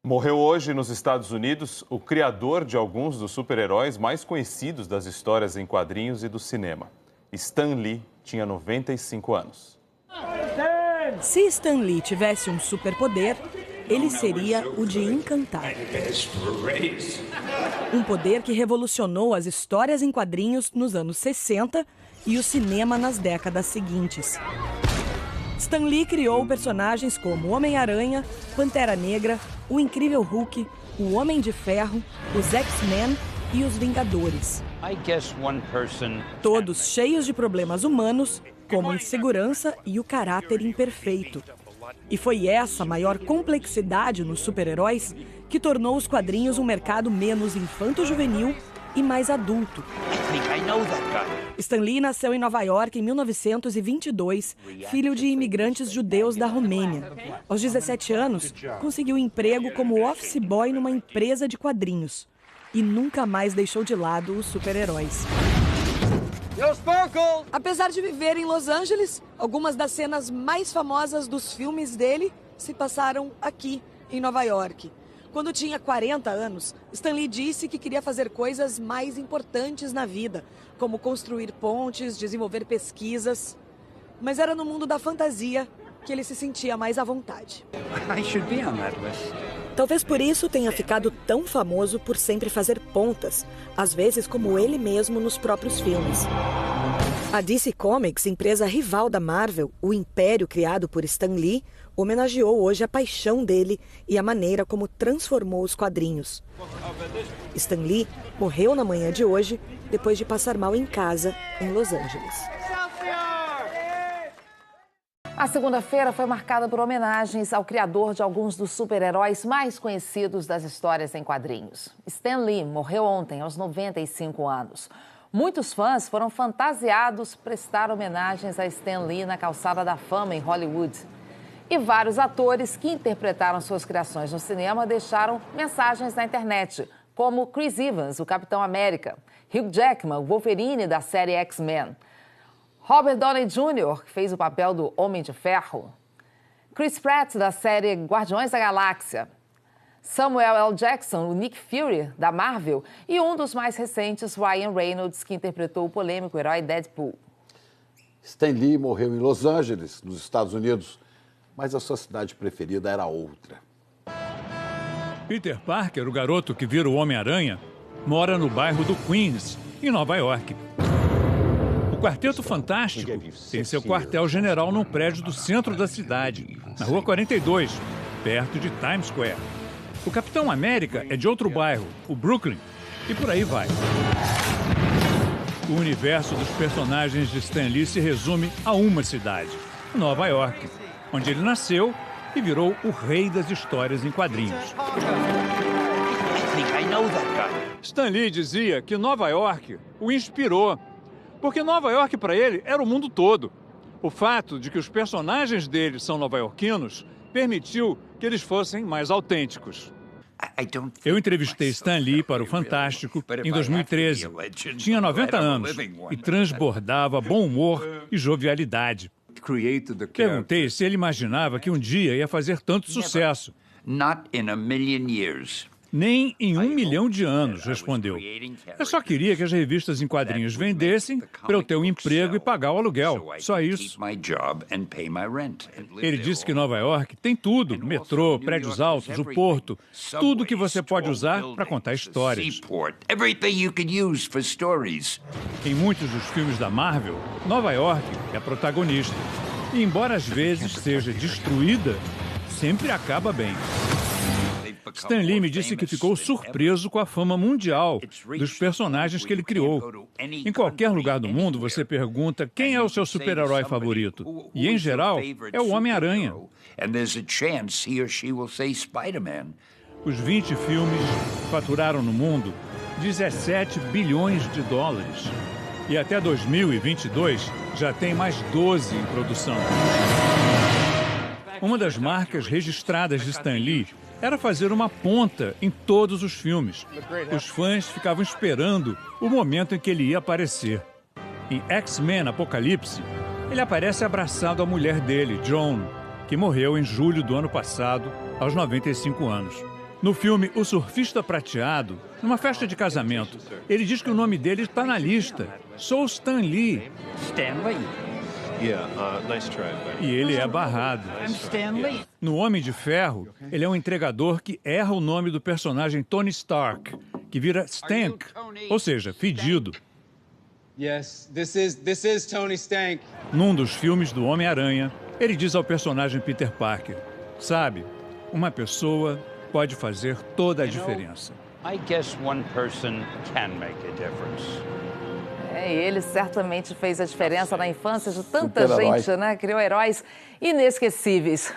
Morreu hoje nos Estados Unidos o criador de alguns dos super-heróis mais conhecidos das histórias em quadrinhos e do cinema. Stan Lee tinha 95 anos. Se Stan Lee tivesse um superpoder, ele seria o de encantar. Um poder que revolucionou as histórias em quadrinhos nos anos 60 e o cinema nas décadas seguintes. Stan Lee criou personagens como Homem-Aranha, Pantera Negra, o Incrível Hulk, o Homem de Ferro, os X-Men e os Vingadores. Todos cheios de problemas humanos, como insegurança e o caráter imperfeito. E foi essa maior complexidade nos super-heróis que tornou os quadrinhos um mercado menos infanto-juvenil e mais adulto. Stan Lee nasceu em Nova York em 1922, filho de imigrantes judeus da Romênia. Aos 17 anos, conseguiu emprego como office boy numa empresa de quadrinhos. E nunca mais deixou de lado os super-heróis. Apesar de viver em Los Angeles, algumas das cenas mais famosas dos filmes dele se passaram aqui, em Nova York. Quando tinha 40 anos, Stan Lee disse que queria fazer coisas mais importantes na vida, como construir pontes, desenvolver pesquisas. Mas era no mundo da fantasia que ele se sentia mais à vontade. Talvez por isso tenha ficado tão famoso por sempre fazer pontas, às vezes como ele mesmo nos próprios filmes. A DC Comics, empresa rival da Marvel, o império criado por Stan Lee, homenageou hoje a paixão dele e a maneira como transformou os quadrinhos. Stan Lee morreu na manhã de hoje, depois de passar mal em casa, em Los Angeles. A segunda-feira foi marcada por homenagens ao criador de alguns dos super-heróis mais conhecidos das histórias em quadrinhos. Stan Lee morreu ontem, aos 95 anos. Muitos fãs foram fantasiados prestar homenagens a Stan Lee na Calçada da Fama, em Hollywood. E vários atores que interpretaram suas criações no cinema deixaram mensagens na internet, como Chris Evans, o Capitão América, Hugh Jackman, o Wolverine da série X-Men, Robert Downey Jr., que fez o papel do Homem de Ferro, Chris Pratt, da série Guardiões da Galáxia, Samuel L. Jackson, o Nick Fury, da Marvel, e um dos mais recentes, Ryan Reynolds, que interpretou o polêmico herói Deadpool. Stan Lee morreu em Los Angeles, nos Estados Unidos, mas a sua cidade preferida era outra. Peter Parker, o garoto que vira o Homem-Aranha, mora no bairro do Queens, em Nova York. O Quarteto Fantástico tem seu quartel-general num prédio do centro da cidade, na Rua 42, perto de Times Square. O Capitão América é de outro bairro, o Brooklyn, e por aí vai. O universo dos personagens de Stan Lee se resume a uma cidade, Nova York, onde ele nasceu e virou o rei das histórias em quadrinhos. Stan Lee dizia que Nova York o inspirou, porque Nova York para ele era o mundo todo. O fato de que os personagens dele são nova-iorquinos permitiu que eles fossem mais autênticos. Eu entrevistei Stan Lee para o Fantástico em 2013. Tinha 90 anos e transbordava bom humor e jovialidade. Perguntei se ele imaginava que um dia ia fazer tanto sucesso. Nem em 1 milhão de anos, respondeu. Eu só queria que as revistas em quadrinhos vendessem para eu ter um emprego e pagar o aluguel. Só isso. Ele disse que Nova York tem tudo. Metrô, prédios altos, o porto. Tudo que você pode usar para contar histórias. Em muitos dos filmes da Marvel, Nova York é a protagonista. E embora às vezes seja destruída, sempre acaba bem. Stan Lee me disse que ficou surpreso com a fama mundial dos personagens que ele criou. Em qualquer lugar do mundo, você pergunta quem é o seu super-herói favorito. E, em geral, é o Homem-Aranha. Os 20 filmes faturaram no mundo 17 bilhões de dólares. E até 2022, já tem mais 12 em produção. Uma das marcas registradas de Stan Lee era fazer uma ponta em todos os filmes. Os fãs ficavam esperando o momento em que ele ia aparecer. Em X-Men Apocalipse, ele aparece abraçado à mulher dele, Joan, que morreu em julho do ano passado, aos 95 anos. No filme O Surfista Prateado, numa festa de casamento, ele diz que o nome dele está na lista. Sou Stan Lee. Stanley. E ele é barrado. I'm Stanley. No Homem de Ferro, ele é um entregador que erra o nome do personagem Tony Stark, que vira Stank, ou seja, fedido. Yes, this is Tony Stank. Num dos filmes do Homem-Aranha, ele diz ao personagem Peter Parker: sabe, uma pessoa pode fazer toda a diferença. I guess one person can make a difference. E ele certamente fez a diferença na infância de tanta Super-herói. gente, né? Criou heróis inesquecíveis.